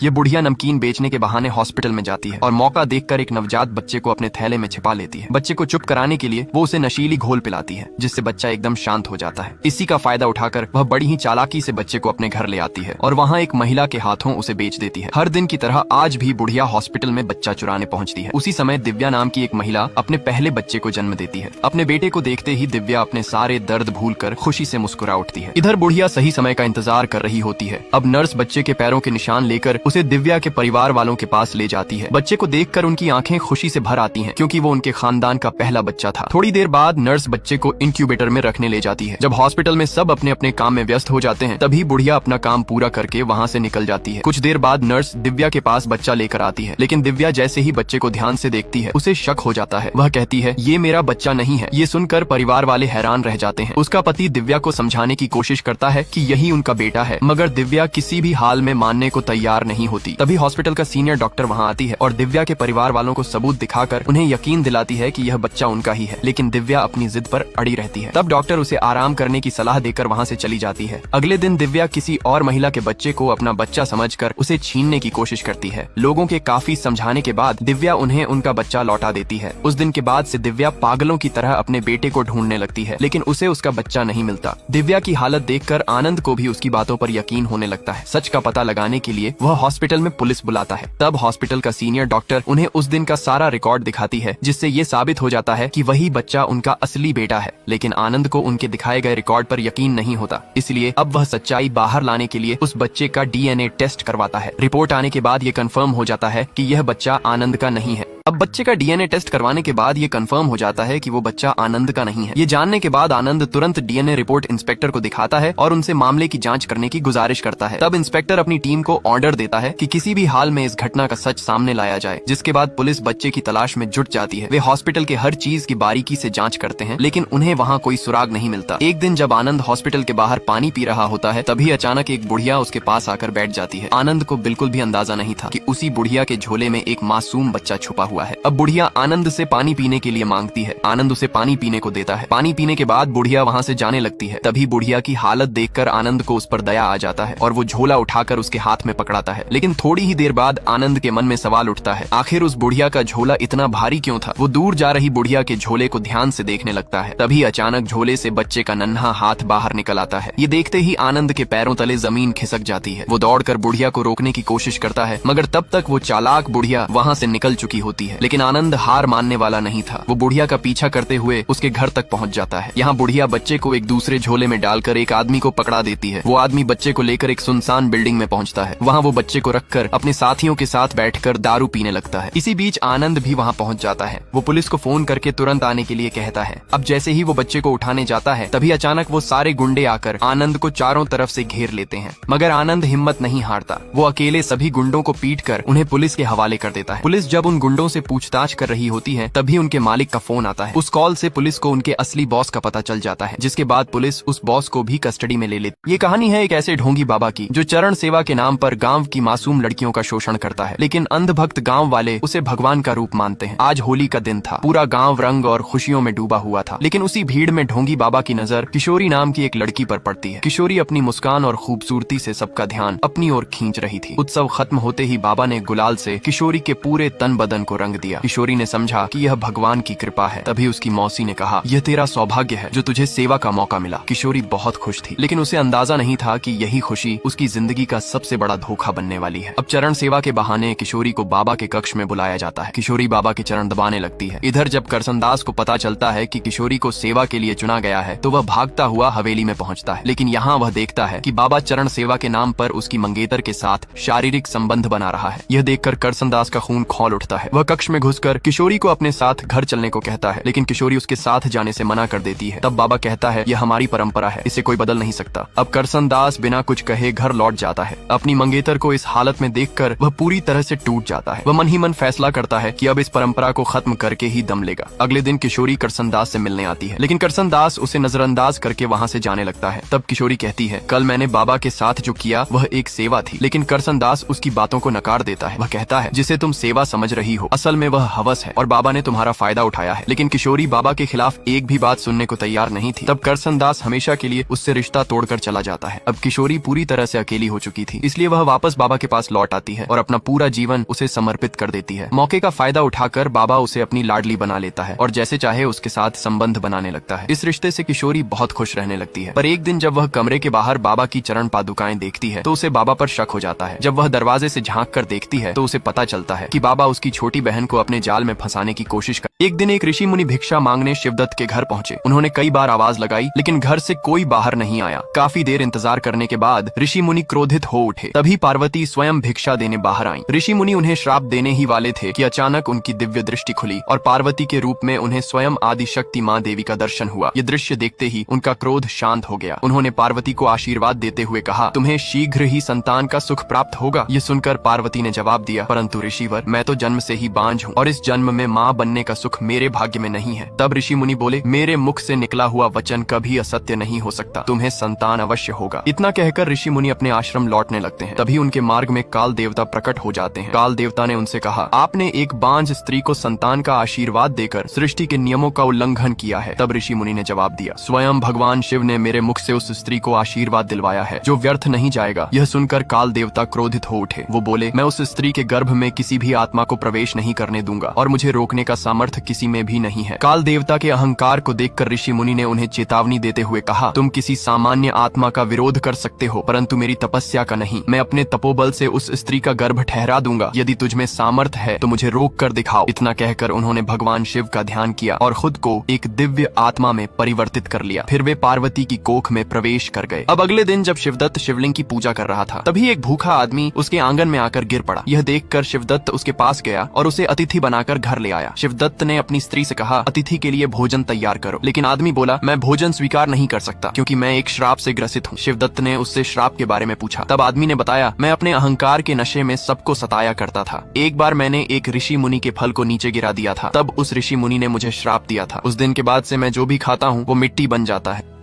ये बुढ़िया नमकीन बेचने के बहाने हॉस्पिटल में जाती है और मौका देखकर एक नवजात बच्चे को अपने थैले में छिपा लेती है। बच्चे को चुप कराने के लिए वो उसे नशीली घोल पिलाती है, जिससे बच्चा एकदम शांत हो जाता है। इसी का फायदा उठाकर वह बड़ी ही चालाकी से बच्चे को अपने घर ले आती है और वहाँ एक महिला के हाथों उसे बेच देती है। हर दिन की तरह आज भी बुढ़िया हॉस्पिटल में बच्चा चुराने पहुँचती है। उसी समय दिव्या नाम की एक महिला अपने पहले बच्चे को जन्म देती है। अपने बेटे को देखते ही दिव्या अपने सारे दर्द भूलकर खुशी से मुस्कुरा उठती है। इधर बुढ़िया सही समय का इंतजार कर रही होती है। अब नर्स बच्चे के पैरों के निशान लेकर उसे दिव्या के परिवार वालों के पास ले जाती है। बच्चे को देखकर उनकी आंखें खुशी से भर आती हैं, क्योंकि वो उनके खानदान का पहला बच्चा था। थोड़ी देर बाद नर्स बच्चे को इंक्यूबेटर में रखने ले जाती है। जब हॉस्पिटल में सब अपने अपने काम में व्यस्त हो जाते हैं, तभी बुढ़िया अपना काम पूरा करके वहाँ से निकल जाती है। कुछ देर बाद नर्स दिव्या के पास बच्चा लेकर आती है, लेकिन दिव्या जैसे ही बच्चे को ध्यान से देखती है, उसे शक हो जाता है। वह कहती है, ये मेरा बच्चा नहीं है। ये सुनकर परिवार वाले हैरान रह जाते हैं। उसका पति दिव्या को समझाने की कोशिश करता है कि यही उनका बेटा है, मगर दिव्या किसी भी हाल में मानने को तैयार नहीं होती। तभी हॉस्पिटल का सीनियर डॉक्टर वहाँ आती है और दिव्या के परिवार वालों को सबूत दिखाकर उन्हें यकीन दिलाती है कि यह बच्चा उनका ही है, लेकिन दिव्या अपनी जिद पर अड़ी रहती है। तब डॉक्टर उसे आराम करने की सलाह देकर वहाँ से चली जाती है। अगले दिन दिव्या किसी और महिला के बच्चे को अपना बच्चा समझकर उसे छीनने की कोशिश करती है। लोगों के काफी समझाने के बाद दिव्या उन्हें उनका बच्चा लौटा देती है। उस दिन के बाद से दिव्या पागलों की तरह अपने बेटे को ढूंढने लगती है, लेकिन उसे उसका बच्चा नहीं मिलता। दिव्या की हालत देखकर आनंद को भी उसकी बातों पर यकीन होने लगता है। सच का पता लगाने के लिए वह हॉस्पिटल में पुलिस बुलाता है। तब हॉस्पिटल का सीनियर डॉक्टर उन्हें उस दिन का सारा रिकॉर्ड दिखाती है, जिससे ये साबित हो जाता है कि वही बच्चा उनका असली बेटा है। लेकिन आनंद को उनके दिखाए गए रिकॉर्ड पर यकीन नहीं होता, इसलिए अब वह सच्चाई बाहर लाने के लिए उस बच्चे का डीएनए टेस्ट करवाता है। रिपोर्ट आने के बाद ये कंफर्म हो जाता है कि यह बच्चा आनंद का नहीं है। अब बच्चे का डीएनए टेस्ट करवाने के बाद ये कंफर्म हो जाता है कि वो बच्चा आनंद का नहीं है। ये जानने के बाद आनंद तुरंत डीएनए रिपोर्ट इंस्पेक्टर को दिखाता है और उनसे मामले की जांच करने की गुजारिश करता है। तब इंस्पेक्टर अपनी टीम को ऑर्डर देता है कि किसी भी हाल में इस घटना का सच सामने लाया जाए, जिसके बाद पुलिस बच्चे की तलाश में जुट जाती है। वे हॉस्पिटल के हर चीज की बारीकी से जांच करते हैं, लेकिन उन्हें वहाँ कोई सुराग नहीं मिलता। एक दिन जब आनंद हॉस्पिटल के बाहर पानी पी रहा होता है, तभी अचानक एक बुढ़िया उसके पास आकर बैठ जाती है। आनंद को बिल्कुल भी अंदाजा नहीं था कि उसी बुढ़िया के झोले में एक मासूम बच्चा छुपा हुआ है। अब बुढ़िया आनंद से पानी पीने के लिए मांगती है। आनंद उसे पानी पीने को देता है। पानी पीने के बाद बुढ़िया वहाँ से जाने लगती है। तभी बुढ़िया की हालत देखकर आनंद को उस पर दया आ जाता है और वो झोला उठाकर उसके हाथ में पकड़ाता है। लेकिन थोड़ी ही देर बाद आनंद के मन में सवाल उठता है, आखिर उस बुढ़िया का झोला इतना भारी क्यों था? वो दूर जा रही बुढ़िया के झोले को ध्यान से देखने लगता है। तभी अचानक झोले से बच्चे का नन्हा हाथ बाहर निकल आता है। ये देखते ही आनंद के पैरों तले जमीन खिसक जाती है। वो दौड़कर बुढ़िया को रोकने की कोशिश करता है, मगर तब तक वो चालाक बुढ़िया वहाँ से निकल चुकी होती है। लेकिन आनंद हार मानने वाला नहीं था। वो बुढ़िया का पीछा करते हुए उसके घर तक पहुंच जाता है। यहाँ बुढ़िया बच्चे को एक दूसरे झोले में डालकर एक आदमी को पकड़ा देती है। वो आदमी बच्चे को लेकर एक सुनसान बिल्डिंग में पहुंचता है। वहाँ वो बच्चे को रखकर अपने साथियों के साथ बैठकर दारू पीने लगता है। इसी बीच आनंद भी वहाँ पहुंच जाता है। वो पुलिस को फोन करके तुरंत आने के लिए कहता है। अब जैसे ही वो बच्चे को उठाने जाता है, तभी अचानक वो सारे गुंडे आकर आनंद को चारों तरफ से घेर लेते हैं, मगर आनंद हिम्मत नहीं हारता। वो अकेले सभी गुंडों को पीटकर उन्हें पुलिस के हवाले कर देता है। पुलिस जब उन गुंडों से पूछताछ कर रही होती है, तभी उनके मालिक का फोन आता है। उस कॉल से पुलिस को उनके असली बॉस का पता चल जाता है, जिसके बाद पुलिस उस बॉस को भी कस्टडी में ले लेती। ये कहानी है एक ऐसे ढोंगी बाबा की, जो चरण सेवा के नाम पर गांव की मासूम लड़कियों का शोषण करता है, लेकिन अंधभक्त गांव वाले उसे भगवान का रूप मानते हैं। आज होली का दिन था। पूरा गांव रंग और खुशियों में डूबा हुआ था, लेकिन उसी भीड़ में ढोंगी बाबा की नजर किशोरी नाम की एक लड़की पर पड़ती है। किशोरी अपनी मुस्कान और खूबसूरती से सबका ध्यान अपनी ओर खींच रही थी। उत्सव खत्म होते ही बाबा ने गुलाल से किशोरी के पूरे तन बदन को रंग दिया। किशोरी ने समझा कि यह भगवान की कृपा है। तभी उसकी मौसी ने कहा, यह तेरा सौभाग्य है जो तुझे सेवा का मौका मिला। किशोरी बहुत खुश थी, लेकिन उसे अंदाजा नहीं था कि यही खुशी उसकी जिंदगी का सबसे बड़ा धोखा बनने वाली है। अब चरण सेवा के बहाने किशोरी को बाबा के कक्ष में बुलाया जाता है। किशोरी बाबा के चरण दबाने लगती है। इधर जब करसनदास को पता चलता है कि किशोरी को सेवा के लिए चुना गया है, तो वह भागता हुआ हवेली में पहुंचता है। लेकिन यहाँ वह देखता है कि बाबा चरण सेवा के नाम पर उसकी मंगेतर के साथ शारीरिक संबंध बना रहा है। यह देखकर करसनदास का खून खौल उठता है। वह कक्ष में घुसकर किशोरी को अपने साथ घर चलने को कहता है, लेकिन किशोरी उसके साथ जाने से मना कर देती है। तब बाबा कहता है, यह हमारी परंपरा है, इसे कोई बदल नहीं सकता। अब करसनदास बिना कुछ कहे घर लौट जाता है। अपनी मंगेतर को इस हालत में देखकर वह पूरी तरह से टूट जाता है। वह मन ही मन फैसला करता है कि अब इस परंपरा को खत्म करके ही दम लेगा। अगले दिन किशोरी करसनदास से मिलने आती है, लेकिन करसनदास उसे नजरअंदाज करके वहाँ से जाने लगता है। तब किशोरी कहती है, कल मैंने बाबा के साथ जो किया वह एक सेवा थी। लेकिन करसनदास उसकी बातों को नकार देता है। वह कहता है, जिसे तुम सेवा समझ रही हो, असल में वह हवस है और बाबा ने तुम्हारा फायदा उठाया है। लेकिन किशोरी बाबा के खिलाफ एक भी बात सुनने को तैयार नहीं थी। तब करसन दास हमेशा के लिए उससे रिश्ता तोड़कर चला जाता है। अब किशोरी पूरी तरह से अकेली हो चुकी थी, इसलिए वह वापस बाबा के पास लौट आती है और अपना पूरा जीवन उसे समर्पित कर देती है। मौके का फायदा उठाकर बाबा उसे अपनी लाडली बना लेता है और जैसे चाहे उसके साथ संबंध बनाने लगता है। इस रिश्ते से किशोरी बहुत खुश रहने लगती है। पर एक दिन जब वह कमरे के बाहर बाबा की चरण पादुकाएं देखती है तो उसे बाबा पर शक हो जाता है। जब वह दरवाजे से झांक कर देखती है तो उसे पता चलता है कि बाबा उसकी छोटी बहन को अपने जाल में फंसाने की कोशिश कर। एक दिन एक ऋषि मुनि भिक्षा मांगने शिवदत्त के घर पहुंचे। उन्होंने कई बार आवाज लगाई लेकिन घर से कोई बाहर नहीं आया। काफी देर इंतजार करने के बाद ऋषि मुनि क्रोधित हो उठे। तभी पार्वती स्वयं भिक्षा देने बाहर आईं। ऋषि मुनि उन्हें श्राप देने ही वाले थे कि अचानक उनकी दिव्य दृष्टि खुली और पार्वती के रूप में उन्हें स्वयं आदिशक्ति माँ देवी का दर्शन हुआ। ये दृश्य देखते ही उनका क्रोध शांत हो गया। उन्होंने पार्वती को आशीर्वाद देते हुए कहा, तुम्हें शीघ्र ही संतान का सुख प्राप्त होगा। ये सुनकर पार्वती ने जवाब दिया, परंतु ऋषिवर, मैं तो जन्म से ही बांझ हूँ और इस जन्म में माँ बनने का सुख मेरे भाग्य में नहीं है। तब ऋषि मुनि बोले, मेरे मुख से निकला हुआ वचन कभी असत्य नहीं हो सकता, तुम्हें संतान अवश्य होगा। इतना कहकर ऋषि मुनि अपने आश्रम लौटने लगते हैं। तभी उनके मार्ग में काल देवता प्रकट हो जाते हैं। काल देवता ने उनसे कहा, आपने एक बांझ स्त्री को संतान का आशीर्वाद देकर सृष्टि के नियमों का उल्लंघन किया है। तब ऋषि मुनि ने जवाब दिया, स्वयं भगवान शिव ने मेरे मुख से उस स्त्री को आशीर्वाद दिलवाया है जो व्यर्थ नहीं जाएगा। यह सुनकर काल देवता क्रोधित हो उठे। वो बोले, मैं उस स्त्री के गर्भ में किसी भी आत्मा को प्रवेश नहीं करने दूंगा और मुझे रोकने का सामर्थ्य किसी में भी नहीं है। काल देवता के अहंकार को देखकर ऋषि मुनि ने उन्हें चेतावनी देते हुए कहा, तुम किसी सामान्य आत्मा का विरोध कर सकते हो परंतु मेरी तपस्या का नहीं। मैं अपने तपोबल से उस स्त्री का गर्भ ठहरा दूंगा। यदि तुझमें सामर्थ्य है तो मुझे रोक कर दिखाओ। इतना कहकर उन्होंने भगवान शिव का ध्यान किया और खुद को एक दिव्य आत्मा में परिवर्तित कर लिया। फिर वे पार्वती की कोख में प्रवेश कर गए। अब अगले दिन जब शिवदत्त शिवलिंग की पूजा कर रहा था तभी एक भूखा आदमी उसके आंगन में आकर गिर पड़ा। यह देखकर शिवदत्त उसके पास गया और उसे अतिथि बनाकर घर ले आया। शिवदत्त ने अपनी स्त्री से कहा, अतिथि के लिए भोजन तैयार करो। लेकिन आदमी बोला, मैं भोजन स्वीकार नहीं कर सकता क्योंकि मैं एक श्राप से ग्रसित हूँ। शिवदत्त ने उससे श्राप के बारे में पूछा। तब आदमी ने बताया, मैं अपने अहंकार के नशे में सबको सताया करता था। एक बार मैंने एक ऋषि मुनि के फल को नीचे गिरा दिया था। तब उस ऋषि मुनि ने मुझे श्राप दिया था। उस दिन के बाद से मैं जो भी खाता हूँ वो मिट्टी बन जाता है।